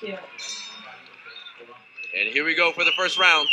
cute. And here we go for the first round.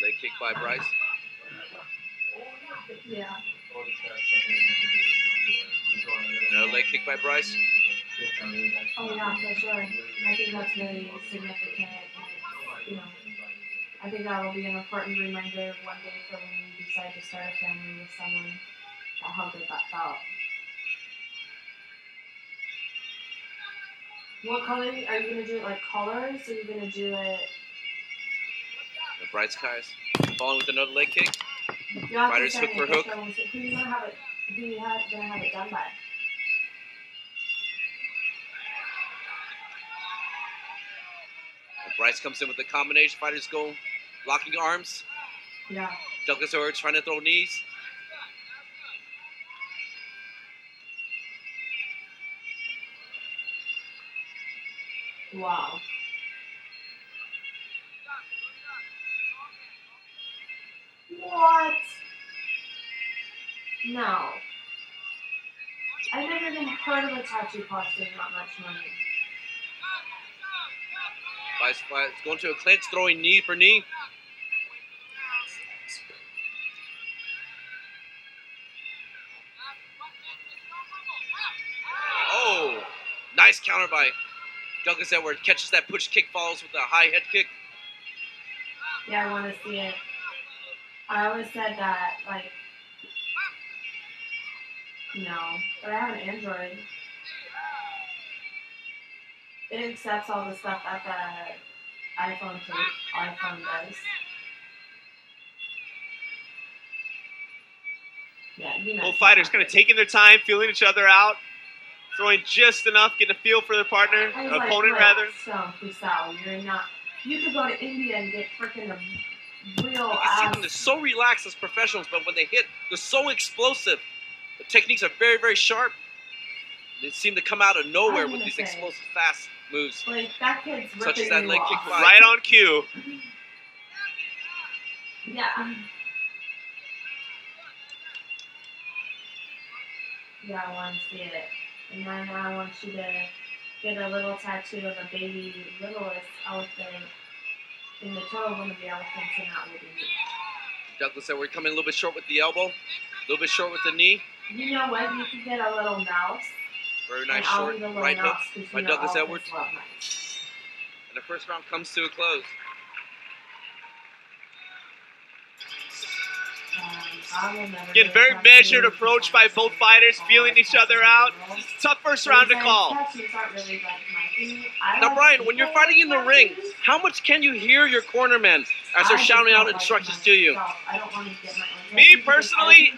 Leg kick by Bryce. Yeah. Another leg kick by Bryce. Oh yeah, for sure. I think that's really significant. You know, I think that will be an important reminder one day for when you decide to start a family with someone, how good that felt. What color are you gonna do it? Like colors? Or are you gonna do it? The Bryce Krause following with another leg kick. Fighters hook for hook. Who are you gonna have it? Who are you gonna have it done by? Bryce comes in with the combination. Fighters go locking arms. Yeah. Douglas Orr trying to throw knees. Wow. What? No. I've never even heard of a tattoo costing that much money. Bryce going to a clinch, throwing knee for knee. Oh, nice counter by Douglas Edwards. Catches that push kick, follows with a high head kick. Yeah, I want to see it. I always said that, like, no, but I have an Android. It accepts all the stuff that the iPhone does. Yeah, you know. Both fighters kind of taking their time, feeling each other out, throwing just enough, getting a feel for their partner, opponent rather. You're not. You could go to India and get freaking a real. You can see them, they're so relaxed as professionals, but when they hit, they're so explosive. The techniques are very, very sharp. They seem to come out of nowhere with these explosive, fast moves. Like that kid's such as that leg kick by. Right on cue. Yeah. Yeah, I want to see it. And then I want you to get a little tattoo of a baby littlest elephant in the toe of one of the elephants, and that will be me. Douglas said we're coming a little bit short with the elbow, a little bit short with the knee. You know what? You could get a little mouse. Very nice short right hook by Douglas Edwards. And the first round comes to a close. Getting very measured approach by both fighters, feeling each other out. Tough first round to call. Now, Brian, when you're fighting in the ring, how much can you hear your cornermen as they're shouting out instructions to you? Me, personally,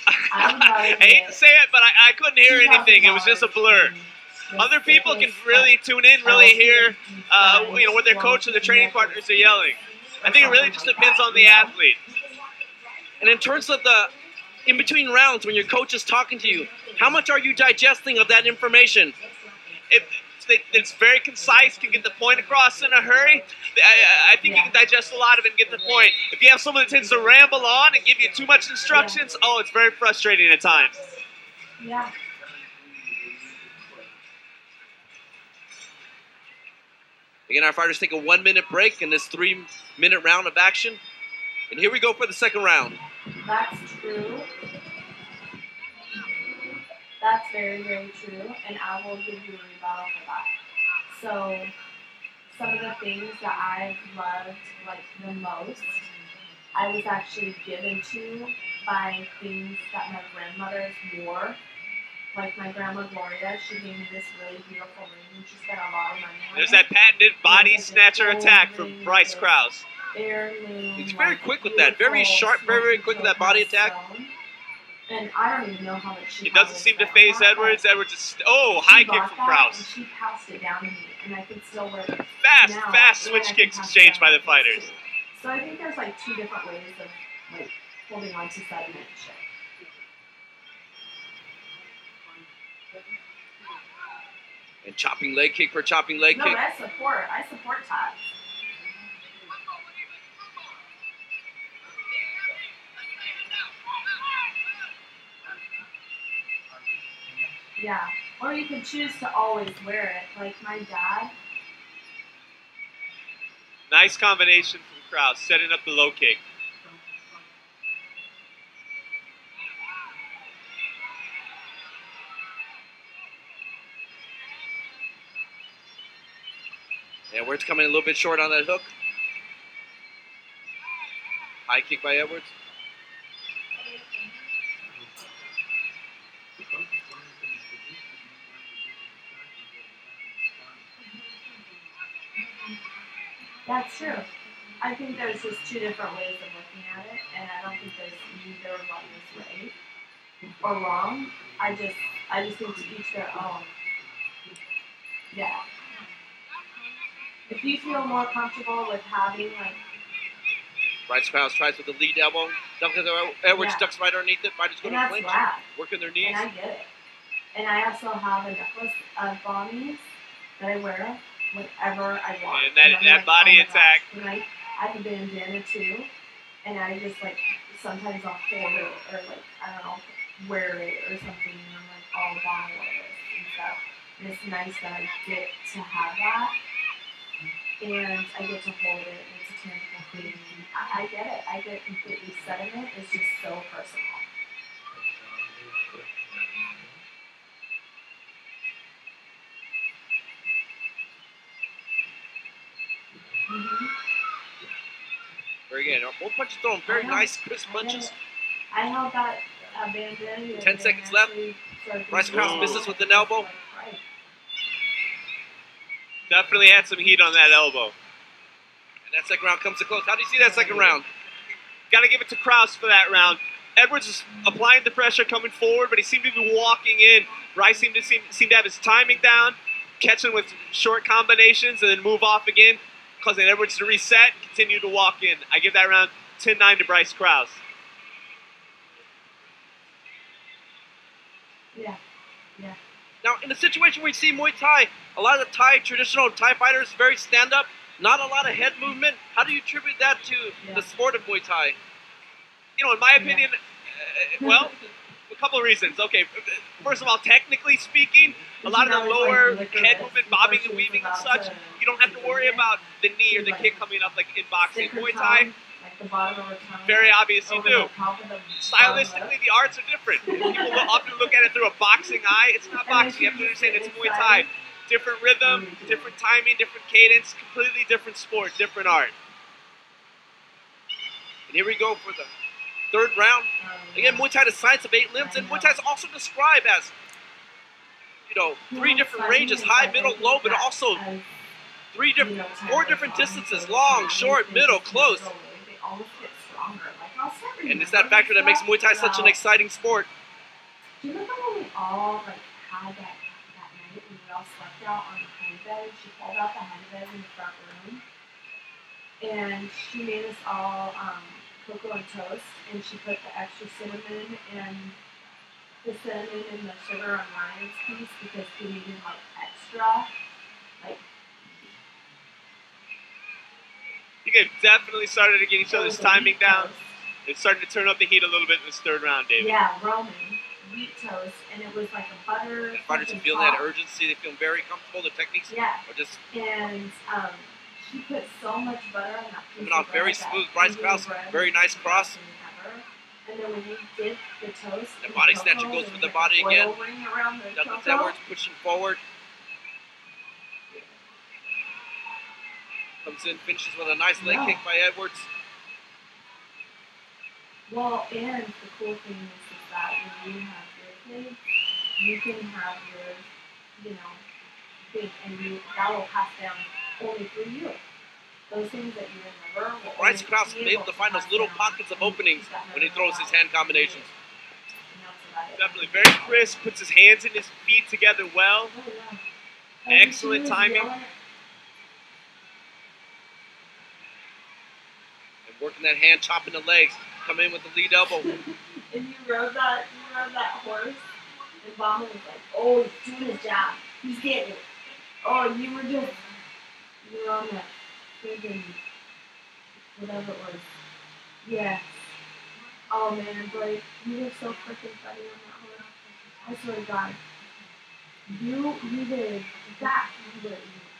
I hate to say it, but I couldn't hear anything. It was just a blur. Other people can really tune in, really hear what their coach or their training partners are yelling. I think it really just depends on the athlete. And in terms of the in-between rounds, when your coach is talking to you, how much are you digesting of that information? It's very concise, can get the point across in a hurry. I think you can digest a lot of it and get the point. If you have someone that tends to ramble on and give you too much instructions, oh, it's very frustrating at times. Yeah. Again, our fighters take a 1-minute break in this 3-minute round of action. And here we go for the second round. That's true. That's very, very true. And I will give you a rebuttal for that. So, some of the things that I've loved like the most, I was actually given to by things that my grandmothers wore. Like my grandma Gloria, she gave me this really beautiful ring and she spent a lot of money on it. There's that patented body snatcher attack from Bryce Krause. He's very quick with that. Very sharp, very, very quick with that body attack. And I don't even know how much she He doesn't seem to phase Edwards. Edwards is, high kick from Krause. And she passed it down to me, and I could still wear it. Fast switch kicks exchanged by the fighters. So I think there's like two different ways of like holding on to sediment and shit. And chopping leg kick for chopping leg No, kick. I support Todd. Yeah. Or you can choose to always wear it, like my dad. Nice combination from Krause, setting up the low kick. And Edwards coming a little bit short on that hook. High kick by Edwards. That's true. I think there's just two different ways of looking at it, and I don't think there's neither one is right or wrong. I just think to each their own. Yeah. If you feel more comfortable with having like Bryce Krause tries with the lead elbow. Edwards ducks right underneath it. Fighters go to clinch. Working their knees. And I get it. And I also have a necklace of bombies that I wear whenever I want. And that body attack. And I have a bandana too. And I just like, sometimes I'll hold it or like, I don't know, wear it or something. And I'm like, oh, bomb wear this and stuff. And it's nice that I get to have that. And I get to hold it. And it's a tangible thing. I get it. I get completely sentiment. It's just so personal. Mm-hmm. Very good. Both punches thrown very nice, crisp punches. I held that bandana. 10 seconds left. Bryce Krause misses with an elbow. Definitely had some heat on that elbow. And that second round comes to close. How do you see that second round? Got to give it to Krause for that round. Edwards is applying the pressure coming forward, but he seemed to be walking in. Bryce seemed to have his timing down, catching with short combinations, and then move off again, causing Edwards to reset, continue to walk in. I give that round 10-9 to Bryce Krause. Yeah. Yeah. Now, in a situation where you see Muay Thai, a lot of the traditional Thai fighters, very stand-up, not a lot of head movement. How do you attribute that to the sport of Muay Thai? You know, in my opinion, well, a couple of reasons. Okay, first of all, technically speaking, a lot of the lower head movement, bobbing and weaving and such, you don't have to worry about the knee or the kick coming up like in boxing. Muay Thai, very obvious you do. Stylistically, the arts are different. People often look at it through a boxing eye. It's not boxing. You have to understand it's Muay Thai. Different rhythm, different timing, different cadence, completely different sport, different art. And here we go for the third round. Again, Muay Thai, the science of 8 limbs, and Muay Thai is also described as, you know, 3 different ranges, high, middle, low, but also 4 different distances, long, short, middle, close. And it's that factor that makes Muay Thai such an exciting sport. Do you remember when we all like had that night when we all slept out on the honey bed? She pulled out the honey bed in the front room, and she made us all cocoa and toast, and she put the extra cinnamon and the sugar on Ryan's piece because he needed like extra, like. You guys definitely started to get each other's timing down. It started to turn up the heat a little bit in this third round, David. Yeah, Roman wheat toast, and it was like a butter. And fighters are feeling that urgency. They feel very comfortable. The techniques are just. And she put so much butter on that piece. Coming off very smooth. Bryce Krause, very nice cross. And then when you dip the toast, the body snatcher goes for the body again. Douglas Edwards pushing forward. Comes in, finishes with a nice leg kick by Edwards. Well, and the cool thing is that when you have your kids, you can have yours, you know, big, and that will pass down only through you. Those things that you remember. Bryce Krause is able to find those little pockets of openings when he throws his hand combinations. Definitely very crisp, puts his hands and his feet together well. Excellent timing. And working that hand, chopping the legs, coming in with the lead elbow. And you rode that horse, and Bama was like, oh, he's doing his job. He's getting it. Oh, you were on that friggin' whatever it was. Yes. Oh man, Blake, you were so freaking funny on that one. I swear to God. You did back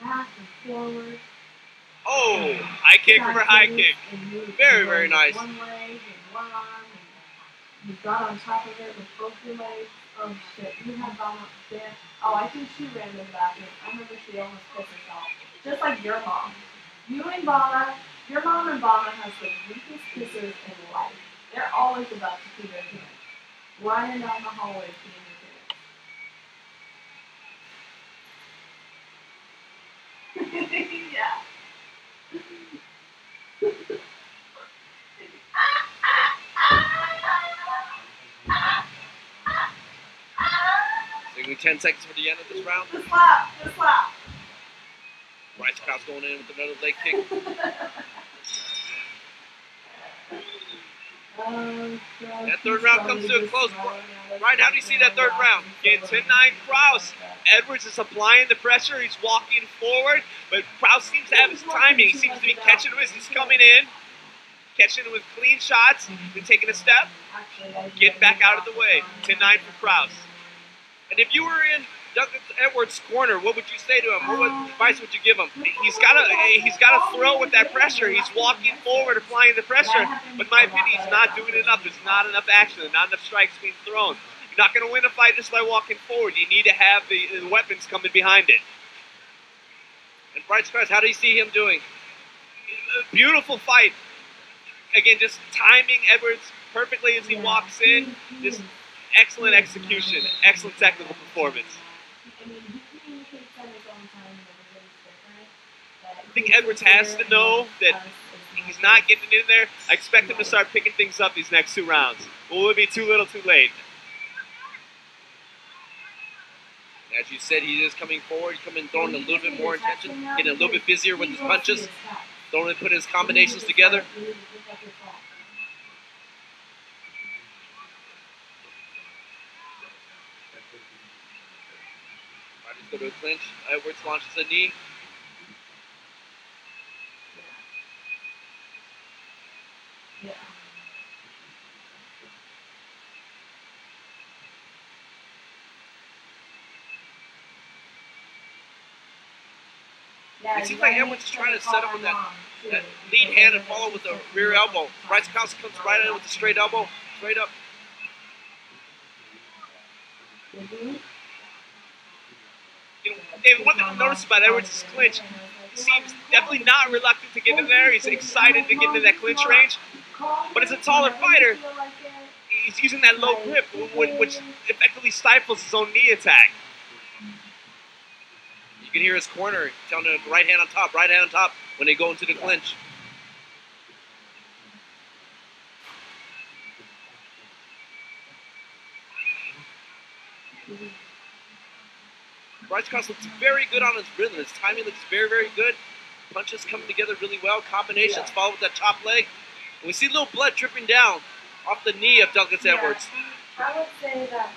and forward. Oh, high kick for high kick. Very, very nice. One leg and one arm, and you got on top of it with both your legs. Oh shit, you had Bama there. Oh, I think she ran to the bathroom. I remember she almost pissed herself. Just like your mom. You and Bama, your mom and Bama has the weakest kissers in life. They're always about to pee their pants. Running down the hallway peeing their pants. Yeah. Taking 10 seconds for the end of this round. The slap. Bryce Krause going in with another leg kick. That third round comes to a close. Ryan, how do you see that third round? Again, 10-9 Krause. Edwards is applying the pressure. He's walking forward, but Krause seems to have his timing. He seems to be catching him as he's coming in, catching him with clean shots, then taking a step, get back out of the way. 10-9 for Krause. And if you were in Douglas Edwards' corner, what would you say to him? What advice would you give him? He's got to throw with that pressure. He's walking forward, applying the pressure. But in my opinion, he's not doing enough. There's not enough action. There's not enough strikes being thrown. You're not going to win a fight just by walking forward. You need to have the weapons coming behind it. And Bryce Krause, how do you see him doing? Beautiful fight. Again, just timing Edwards perfectly as he walks in. Just excellent execution. Excellent technical performance. I think Edwards has to know that he's not getting in there. I expect him to start picking things up these next 2 rounds. Will it be too little, too late? As you said, he is coming forward, throwing a little bit more attention, getting a little bit busier with his punches, putting his combinations together. Go to a clinch. Edwards launches a knee. Yeah. It seems like Edwards is trying to set up with that lead hand and follow with the rear elbow. Bryce Krause comes right in with the straight elbow, straight up. You know, David, one thing I've noticed about Edwards' clinch, he seems definitely not reluctant to get in there. He's excited to get into that clinch range. But as a taller fighter, he's using that low grip, which effectively stifles his own knee attack. You can hear his corner telling him right hand on top when they go into the clinch. Bryce Krause looks very good on his rhythm. His timing looks very, very good. Punches coming together really well. Combinations follow with that top leg. And we see a little blood dripping down off the knee of Douglas Edwards. I would say that,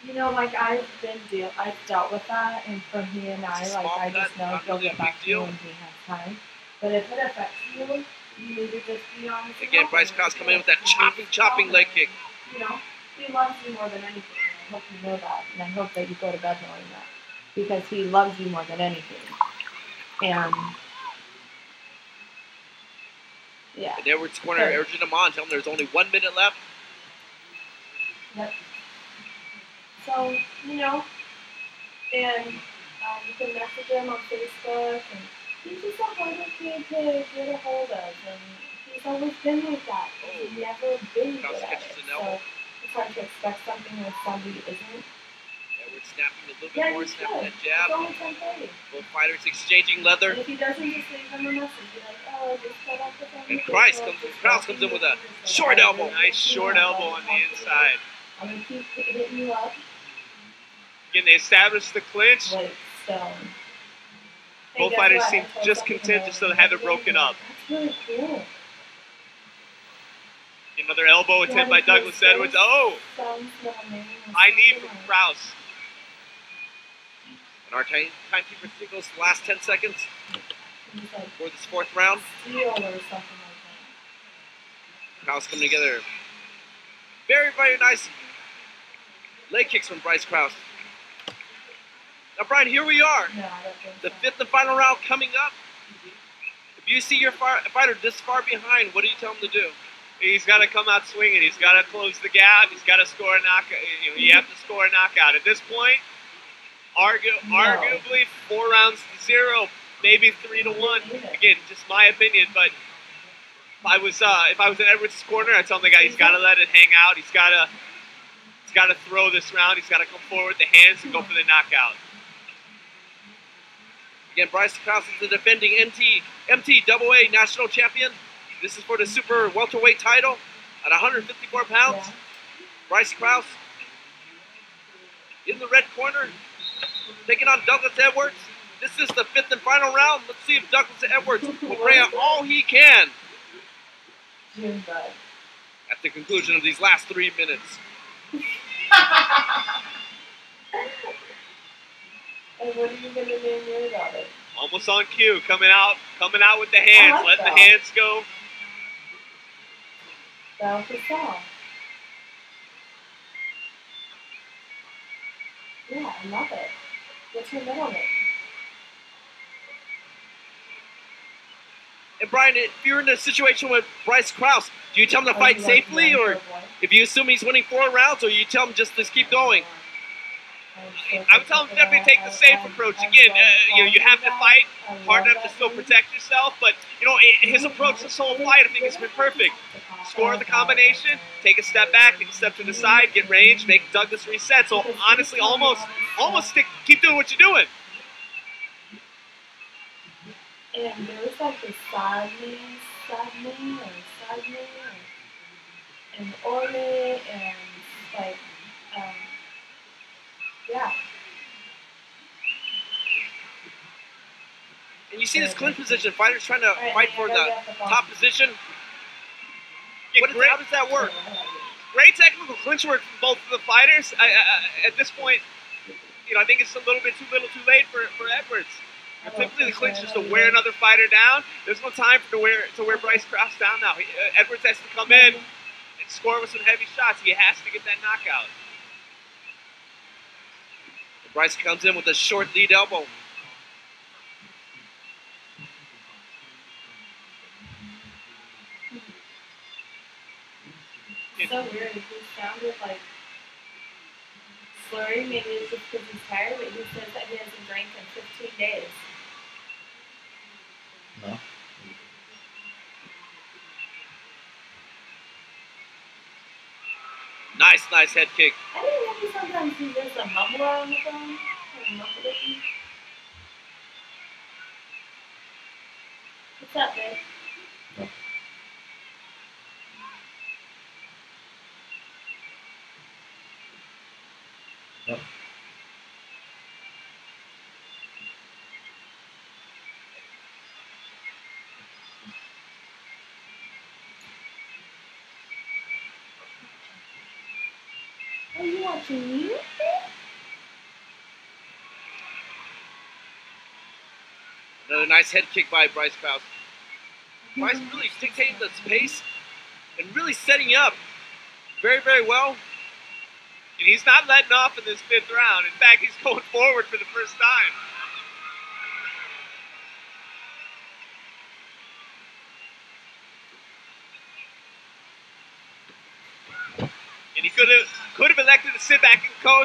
you know, like I've dealt with that, and for me and I just know he'll get back to you when he has time. But if it affects you, you need to just be honest. Again, Bryce Krause coming in with that chopping leg kick. You know, he loves you more than anything. I hope you know that, and I hope that you go to bed knowing that, because he loves you more than anything. And yeah. In Edwards' corner, urging him on, telling him there's only 1 minute left. Yep. So, you know, and you can message him on Facebook, and he's just a harder kid to get a hold of, and he's always been like that. He's never been good at it. So it's hard to expect something when somebody isn't. Edwards snapping a little bit more, snapping that jab. It's only 10:30. Both fighters exchanging leather. And if he doesn't, just leave him a message. Be like, oh, just cut off the phone. And Krause comes in with a short elbow. Nice short elbow on the inside. I'm going to keep hitting you up. Again, they established the clinch. Wait, still. Both fighters seem just content just to have it broken up. That's really cool. Another elbow attempt by Douglas Edwards. Oh! High knee from Krause. Our timekeeper signals the last 10 seconds Like for this fourth round. steel or something like Krause coming together. Very, very nice leg kicks from Bryce Krause. Now, Brian, here we are. that. No, I don't think The so. fifth and final round coming up. If you see your fighter this far behind, what do you tell him to do? He's got to come out swinging. He's got to close the gap. He's got to score a knockout. You have to score a knockout. At this point, arguably 4 rounds to 0, maybe 3 to 1. Again, just my opinion. But if I was in Edwards' corner, I'd tell him the guy he's got to let it hang out. He's got to throw this round. He's got to come forward with the hands and go for the knockout. Again, Bryce Krause is the defending MTAA national champion. This is for the super welterweight title at 154 pounds. Yeah. Bryce Krause in the red corner, taking on Douglas Edwards. This is the fifth and final round. Let's see if Douglas Edwards will bring out all he can June bud. at the conclusion of these last 3 minutes. And what are you gonna do about it? Almost on cue, coming out with the hands, I like letting that. the hands go. That was the song. Yeah, I love it. What's your middle name? And Brian, if you're in a situation with Bryce Krause, do you tell him to fight safely, or if you assume he's winning 4 rounds, or you tell him just to keep going? I would tell him definitely take the safe approach. Again, you have to fight hard enough to still protect yourself, but his approach this whole fight, I think, has been perfect. Score the combination, take a step back, take a step to the side, get range, make Douglas reset. So honestly, almost keep doing what you're doing. And there was like this Sadney, and Ole, and like, yeah. And you see this clinch position, fighters trying to fight for the top position. How does that work? Great technical clinch work from both of the fighters. At this point, I think it's a little bit too little, too late for Edwards. Typically, the clinch is to wear another fighter down. There's no time to wear Bryce Krause down now. Edwards has to come in and score with some heavy shots. He has to get that knockout. Bryce comes in with a short lead elbow. It's so weird. He sounded like slurry. Maybe it's just because he's tired, but he says that he hasn't drank in 15 days. No. Nice head kick. I think maybe sometimes he does a mumble on the phone. What's up, babe? No. Are you watching me? Another nice head kick by Bryce Krause. Bryce really dictating the pace and really setting up very, very well. And he's not letting off in this 5th round. In fact, he's going forward for the first time. And he could have elected to sit back and coach.